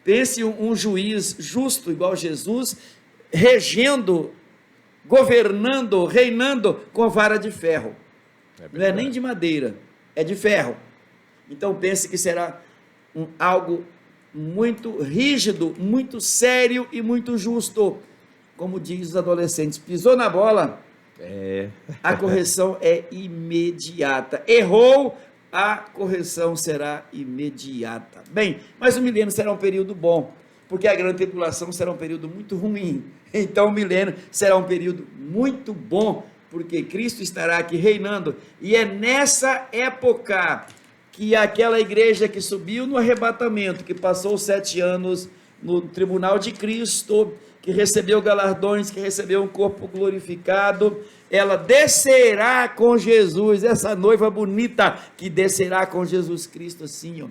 Pense um juiz justo igual Jesus, regendo, governando, reinando com vara de ferro, não é nem de madeira, é de ferro. Então pense que será algo muito rígido, muito sério e muito justo. Como diz os adolescentes, pisou na bola, a correção é imediata. Errou, a correção será imediata. Bem, mas o milênio será um período bom, porque a grande tribulação será um período muito ruim. Então o milênio será um período muito bom, porque Cristo estará aqui reinando, e é nessa época que aquela igreja que subiu no arrebatamento, que passou 7 anos no tribunal de Cristo, que recebeu galardões, que recebeu um corpo glorificado, ela descerá com Jesus, essa noiva bonita que descerá com Jesus Cristo assim, ó,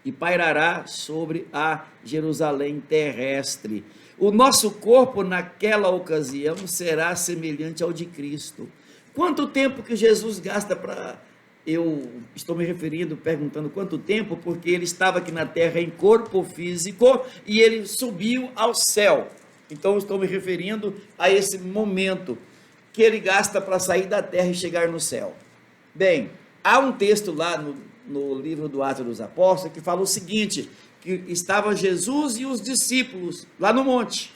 e pairará sobre a Jerusalém terrestre. O nosso corpo naquela ocasião será semelhante ao de Cristo. Quanto tempo que Jesus gasta para... Eu estou me referindo, perguntando quanto tempo, porque ele estava aqui na terra em corpo físico e ele subiu ao céu. Então eu estou me referindo a esse momento que ele gasta para sair da terra e chegar no céu. Bem, há um texto lá no livro do Atos dos Apóstolos que fala o seguinte, que estava Jesus e os discípulos lá no monte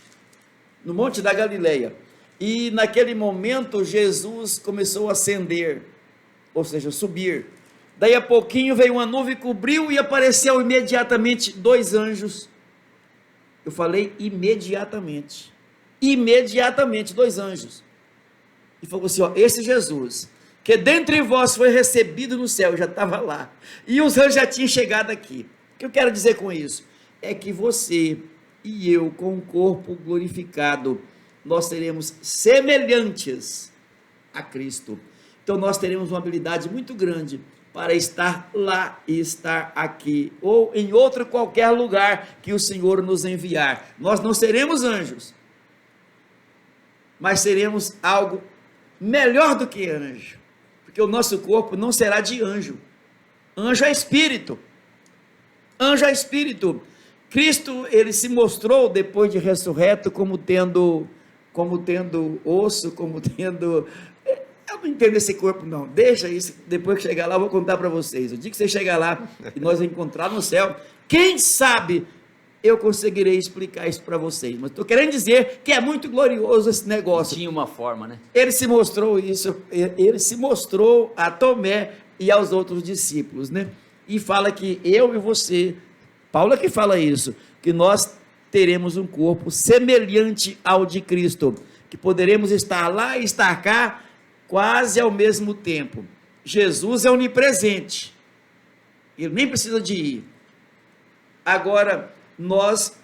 da Galileia, e naquele momento Jesus começou a ascender, ou seja, subir. Daí a pouquinho veio uma nuvem, cobriu e apareceu imediatamente 2 anjos. Eu falei imediatamente. 2 anjos. E falou assim, ó, esse Jesus, que dentre vós foi recebido no céu, já estava lá. E os anjos já tinham chegado aqui. O que eu quero dizer com isso? É que você e eu, com o corpo glorificado, nós seremos semelhantes a Cristo. Então nós teremos uma habilidade muito grande para estar lá e estar aqui, ou em outro qualquer lugar que o Senhor nos enviar. Nós não seremos anjos, mas seremos algo melhor do que anjo, porque o nosso corpo não será de anjo. Anjo é espírito. Cristo, ele se mostrou depois de ressurreto como tendo osso, como tendo... Eu não entendo esse corpo não, deixa isso, depois que chegar lá eu vou contar para vocês. O dia que você chegar lá e nós encontrar no céu, quem sabe eu conseguirei explicar isso para vocês, mas estou querendo dizer que é muito glorioso esse negócio. Tinha uma forma, né? Ele se mostrou a Tomé e aos outros discípulos, né? E fala que eu e você, Paulo é que fala isso, que nós teremos um corpo semelhante ao de Cristo, que poderemos estar lá e estar cá quase ao mesmo tempo. Jesus é onipresente, ele nem precisa de ir. Agora, nós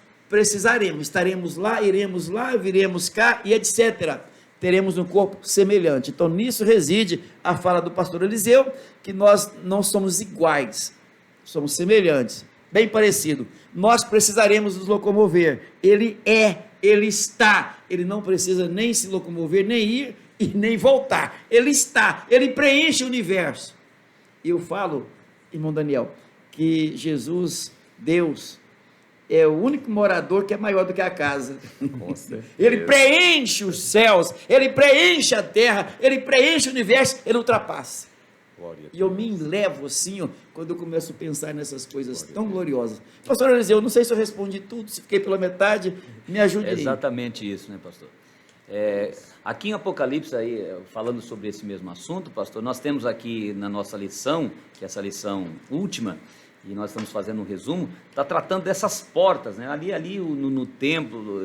estaremos lá, iremos lá, viremos cá e etc. Teremos um corpo semelhante. Então, nisso reside a fala do pastor Eliseu, que nós não somos iguais, somos semelhantes, bem parecido. Nós precisaremos nos locomover. Ele está, ele não precisa nem se locomover, nem ir e nem voltar. Ele está, ele preenche o universo. E eu falo, irmão Daniel, que Jesus, Deus, é o único morador que é maior do que a casa. Com certeza. Ele preenche os céus, ele preenche a terra, ele preenche o universo, ele ultrapassa. Glória a Deus. E eu me enlevo assim, ó, quando eu começo a pensar nessas coisas tão gloriosas. Pastor Eliseu, eu não sei se eu respondi tudo, se fiquei pela metade, me ajude É aí. exatamente isso, né, pastor? Aqui em Apocalipse, aí, falando sobre esse mesmo assunto, pastor, nós temos aqui na nossa lição, que é essa lição última, e nós estamos fazendo um resumo, está tratando dessas portas, né? Ali no templo,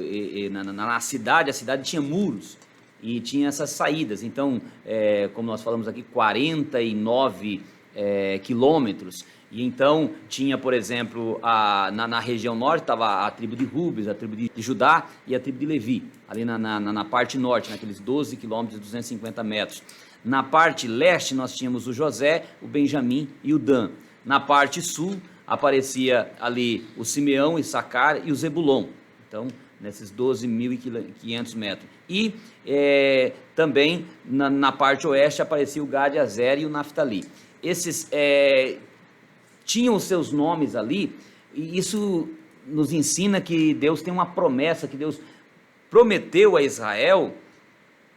na cidade, a cidade tinha muros, e tinha essas saídas. Então, como nós falamos aqui, 49 quilômetros. E então tinha, por exemplo, na região norte estava a tribo de Rubens, a tribo de Judá e a tribo de Levi, ali na parte norte, naqueles 12 quilômetros e 250 metros. Na parte leste nós tínhamos o José, o Benjamim e o Dan. Na parte sul aparecia ali o Simeão, o Issacar e o Zebulon. Então, nesses 12.500 metros. E também na parte oeste aparecia o Gad, Azer e o Naftali. Esses tinham os seus nomes ali, e isso nos ensina que Deus tem uma promessa, que Deus prometeu a Israel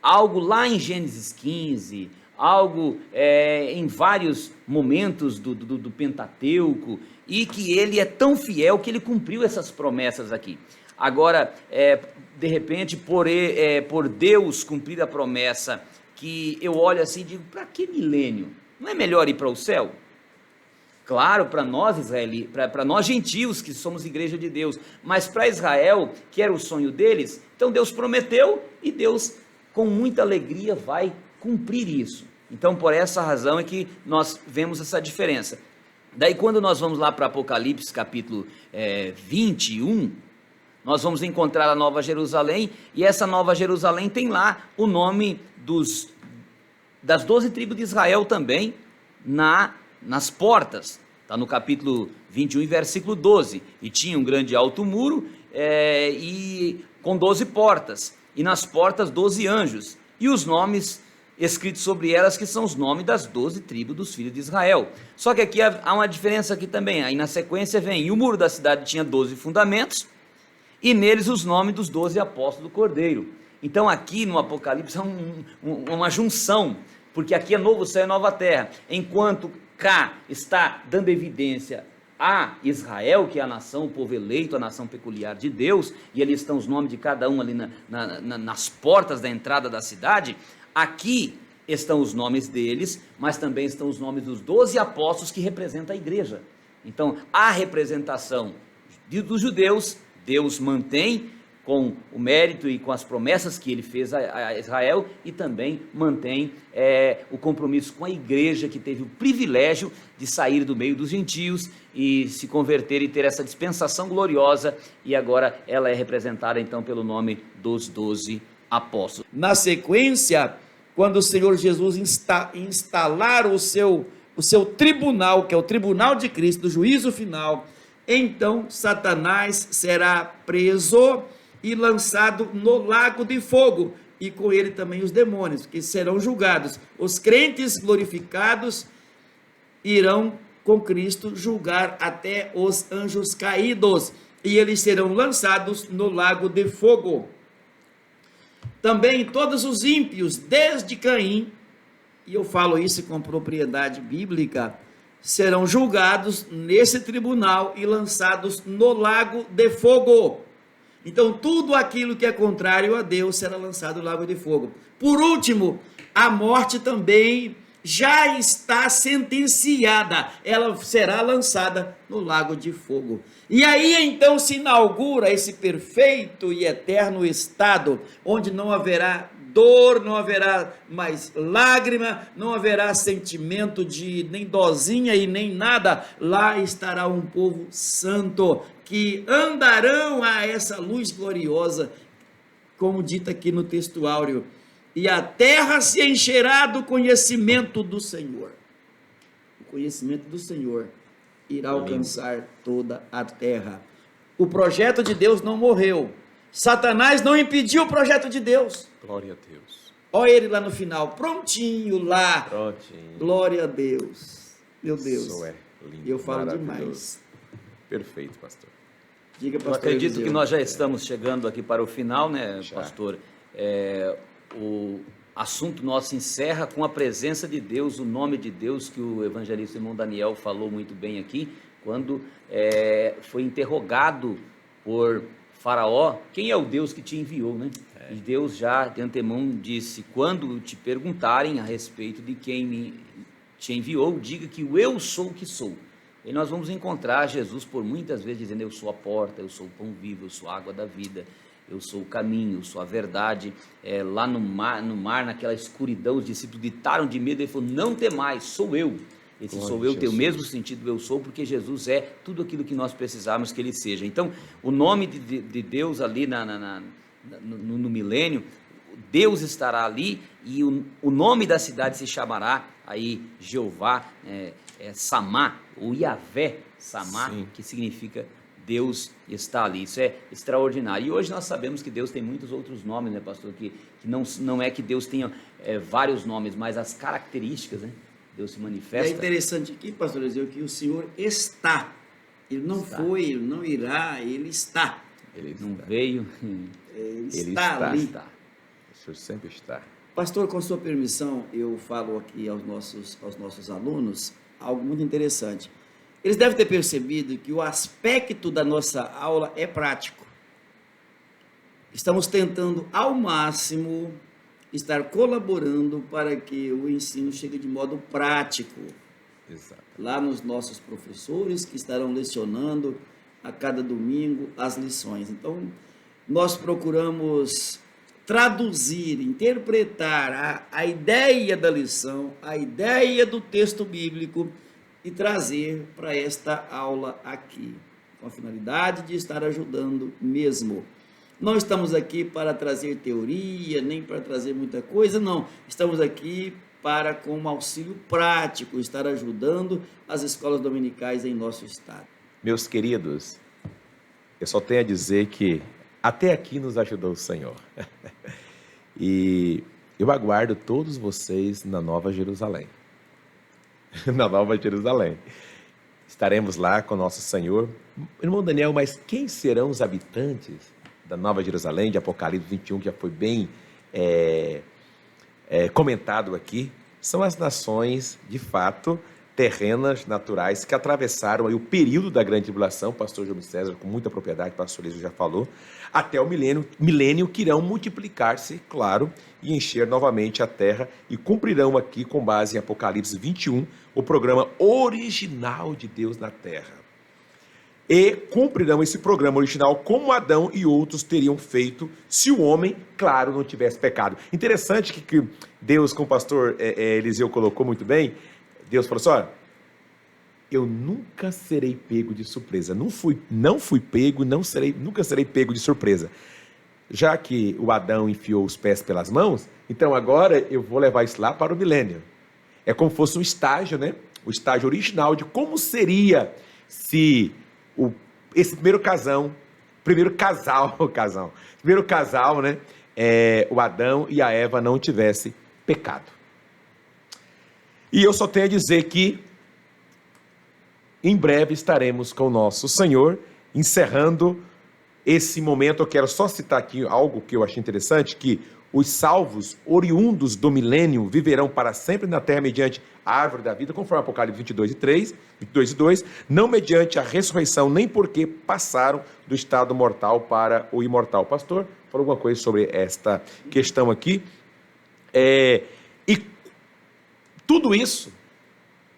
algo lá em Gênesis 15, algo em vários momentos do Pentateuco, e que ele é tão fiel que ele cumpriu essas promessas aqui. Agora, de repente, por Deus cumprir a promessa, que eu olho assim e digo, para que milênio? Não é melhor ir para o céu? Claro, para nós israelitas, para nós gentios que somos igreja de Deus, mas para Israel, que era o sonho deles, então Deus prometeu e Deus, com muita alegria, vai cumprir isso. Então, por essa razão é que nós vemos essa diferença. Daí, quando nós vamos lá para Apocalipse, capítulo 21, nós vamos encontrar a Nova Jerusalém, e essa Nova Jerusalém tem lá o nome das 12 tribos de Israel também, nas portas. Está no capítulo 21, versículo 12. E tinha um grande alto muro, e com 12 portas, e nas portas 12 anjos, e os nomes escritos sobre elas, que são os nomes das 12 tribos dos filhos de Israel. Só que aqui há uma diferença aqui também. Aí na sequência vem, e o muro da cidade tinha 12 fundamentos, e neles os nomes dos 12 apóstolos do Cordeiro. Então aqui no Apocalipse é uma junção, porque aqui é novo céu e nova terra, enquanto cá está dando evidência a Israel, que é a nação, o povo eleito, a nação peculiar de Deus, e ali estão os nomes de cada um ali nas portas da entrada da cidade. Aqui estão os nomes deles, mas também estão os nomes dos 12 apóstolos que representam a igreja. Então, a representação dos judeus, Deus mantém com o mérito e com as promessas que ele fez a Israel, e também mantém o compromisso com a igreja, que teve o privilégio de sair do meio dos gentios e se converter e ter essa dispensação gloriosa, e agora ela é representada então pelo nome dos 12 apóstolos. Na sequência, quando o Senhor Jesus instalar o seu tribunal, que é o tribunal de Cristo, do juízo final, então Satanás será preso e lançado no lago de fogo, e com ele também os demônios, que serão julgados. Os crentes glorificados irão com Cristo julgar até os anjos caídos, e eles serão lançados no lago de fogo. Também todos os ímpios, desde Caim, e eu falo isso com propriedade bíblica, serão julgados nesse tribunal e lançados no lago de fogo. Então, tudo aquilo que é contrário a Deus será lançado no lago de fogo. Por último, a morte também já está sentenciada, ela será lançada no lago de fogo. E aí então se inaugura esse perfeito e eterno estado, onde não haverá dor, não haverá mais lágrima, não haverá sentimento de nem dozinha e nem nada. Lá estará um povo santo, que andarão a essa luz gloriosa, como dita aqui no texto áureo, e a terra se encherá do conhecimento do Senhor. O conhecimento do Senhor irá alcançar toda a terra. O projeto de Deus não morreu. Satanás não impediu o projeto de Deus. Glória a Deus. Olha ele lá no final, prontinho lá. Prontinho. Glória a Deus. Meu Deus. Isso é lindo. Eu falo maravilhoso. demais. Perfeito, pastor. Diga, Eu pastor acredito Eliseu. que nós já estamos chegando aqui para o final, né, Já. pastor? O assunto nosso encerra com a presença de Deus, o nome de Deus, que o evangelista irmão Daniel falou muito bem aqui, quando foi interrogado por Faraó, quem é o Deus que te enviou, né? E Deus já de antemão disse, quando te perguntarem a respeito de quem te enviou, diga que o eu sou o que sou. E nós vamos encontrar Jesus por muitas vezes dizendo, eu sou a porta, eu sou o pão vivo, eu sou a água da vida, eu sou o caminho, eu sou a verdade. Lá no mar, naquela escuridão, os discípulos gritaram de medo, ele falou, não temais, sou eu. Esse Glória sou a eu tem o Jesus. mesmo sentido do eu sou, porque Jesus é tudo aquilo que nós precisamos que ele seja. Então, o nome de Deus ali no milênio, Deus estará ali e o nome da cidade se chamará aí Jeová, Samá, ou Yavé Samá, Sim. que significa Deus está ali. Isso é extraordinário. E hoje nós sabemos que Deus tem muitos outros nomes, né, pastor? Que não é que Deus tenha vários nomes, mas as características, né? Deus se É manifesta. interessante aqui, pastor Eliseu, que o Senhor está. Ele não Está. foi, ele não irá, ele está. Ele Não está. veio. Ele Ele está está. ali. Está. O Senhor sempre está. Pastor, com sua permissão, eu falo aqui aos nossos alunos algo muito interessante. Eles devem ter percebido que o aspecto da nossa aula é prático. Estamos tentando ao máximo estar colaborando para que o ensino chegue de modo prático. Exato. Lá nos nossos professores que estarão lecionando a cada domingo as lições. Então, nós procuramos traduzir, interpretar a ideia da lição, a ideia do texto bíblico e trazer para esta aula aqui, com a finalidade de estar ajudando mesmo. Não estamos aqui para trazer teoria, nem para trazer muita coisa, não. Estamos aqui para, com um auxílio prático, estar ajudando as escolas dominicais em nosso estado. Meus queridos, eu só tenho a dizer que até aqui nos ajudou o Senhor. E eu aguardo todos vocês na Nova Jerusalém. Na Nova Jerusalém. Estaremos lá com nosso Senhor. Irmão Daniel, mas quem serão os habitantes da Nova Jerusalém, de Apocalipse 21, que já foi bem comentado aqui? São as nações, de fato, terrenas, naturais, que atravessaram aí o período da grande tribulação, o pastor Júlio César, com muita propriedade, o pastor Eliseu já falou, até o milênio que irão multiplicar-se, claro, e encher novamente a terra, e cumprirão aqui, com base em Apocalipse 21, o programa original de Deus na terra. E cumprirão esse programa original como Adão e outros teriam feito se o homem, claro, não tivesse pecado. Interessante que Deus, como o pastor Eliseu colocou muito bem, Deus falou assim, olha, eu nunca serei pego de surpresa. Não fui pego, nunca serei pego de surpresa. Já que o Adão enfiou os pés pelas mãos, então agora eu vou levar isso lá para o milênio. É como se fosse um estágio, né? O estágio original de como seria se esse primeiro casal, né? O Adão e a Eva não tivessem pecado. E eu só tenho a dizer que em breve estaremos com o nosso Senhor, encerrando esse momento. Eu quero só citar aqui algo que eu achei interessante, que os salvos oriundos do milênio viverão para sempre na terra mediante a árvore da vida, conforme Apocalipse 22 e 2, não mediante a ressurreição, nem porque passaram do estado mortal para o imortal. Pastor, falou alguma coisa sobre esta questão aqui? E tudo isso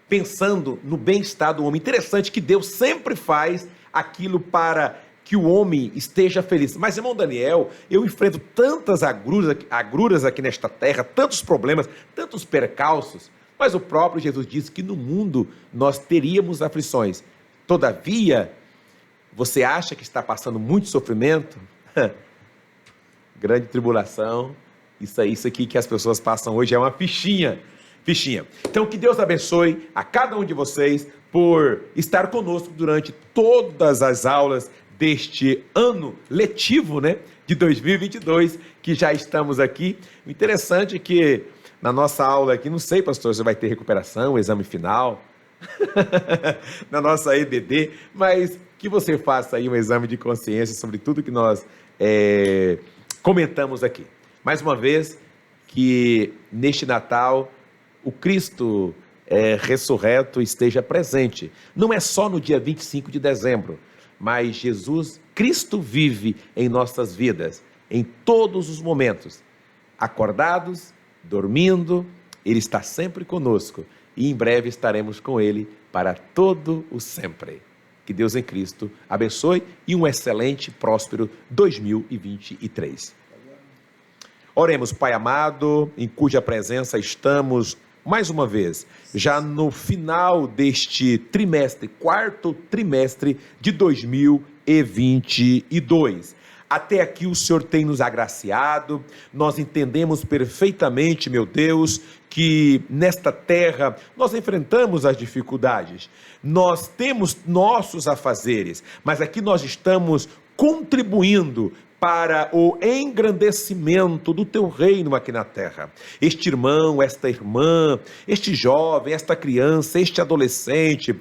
pensando no bem-estar do homem. Interessante que Deus sempre faz aquilo para que o homem esteja feliz. Mas, irmão Daniel, eu enfrento tantas agruras aqui nesta terra, tantos problemas, tantos percalços, mas o próprio Jesus disse que no mundo nós teríamos aflições. Todavia, você acha que está passando muito sofrimento? Grande tribulação, isso aqui que as pessoas passam hoje é uma fichinha. Então, que Deus abençoe a cada um de vocês por estar conosco durante todas as aulas deste ano letivo, né, de 2022, que já estamos aqui. O interessante é que na nossa aula aqui, não sei, pastor, se vai ter recuperação, exame final, na nossa EBD, mas que você faça aí um exame de consciência sobre tudo que nós comentamos aqui. Mais uma vez, que neste Natal o Cristo ressurreto esteja presente. Não é só no dia 25 de dezembro, mas Jesus, Cristo vive em nossas vidas, em todos os momentos. Acordados, dormindo, Ele está sempre conosco e em breve estaremos com Ele para todo o sempre. Que Deus em Cristo abençoe e um excelente, próspero 2023. Oremos, Pai amado, em cuja presença estamos, mais uma vez, já no final deste trimestre, quarto trimestre de 2022. Até aqui o Senhor tem nos agraciado, nós entendemos perfeitamente, meu Deus, que nesta terra nós enfrentamos as dificuldades, nós temos nossos afazeres, mas aqui nós estamos contribuindo para o engrandecimento do teu reino aqui na terra. Este irmão, esta irmã, este jovem, esta criança, este adolescente,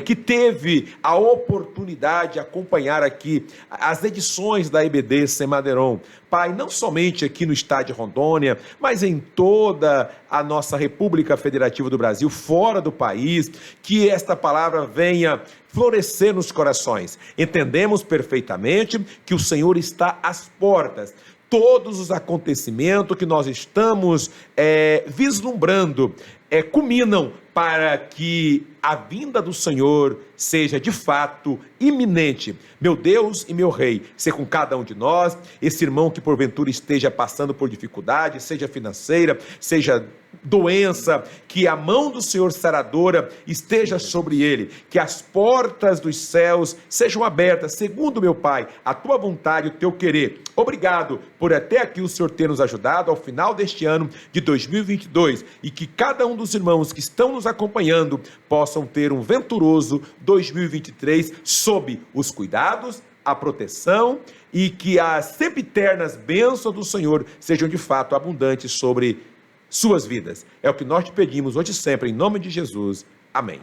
que teve a oportunidade de acompanhar aqui as edições da EBD Semadeiron. Pai, não somente aqui no estado de Rondônia, mas em toda a nossa República Federativa do Brasil, fora do país, que esta palavra venha florescer nos corações. Entendemos perfeitamente que o Senhor está às portas. Todos os acontecimentos que nós estamos vislumbrando culminam para que a vinda do Senhor seja de fato iminente. Meu Deus e meu Rei, seja com cada um de nós, esse irmão que porventura esteja passando por dificuldade, seja financeira, seja doença, que a mão do Senhor saradora esteja sobre ele, que as portas dos céus sejam abertas, segundo, meu Pai, a tua vontade, o teu querer. Obrigado por até aqui o Senhor ter nos ajudado ao final deste ano de 2022 e que cada um dos irmãos que estão nos acompanhando possam ter um venturoso 2023 sob os cuidados, a proteção e que as sempiternas bênçãos do Senhor sejam de fato abundantes sobre suas vidas. É o que nós te pedimos hoje e sempre, em nome de Jesus. Amém.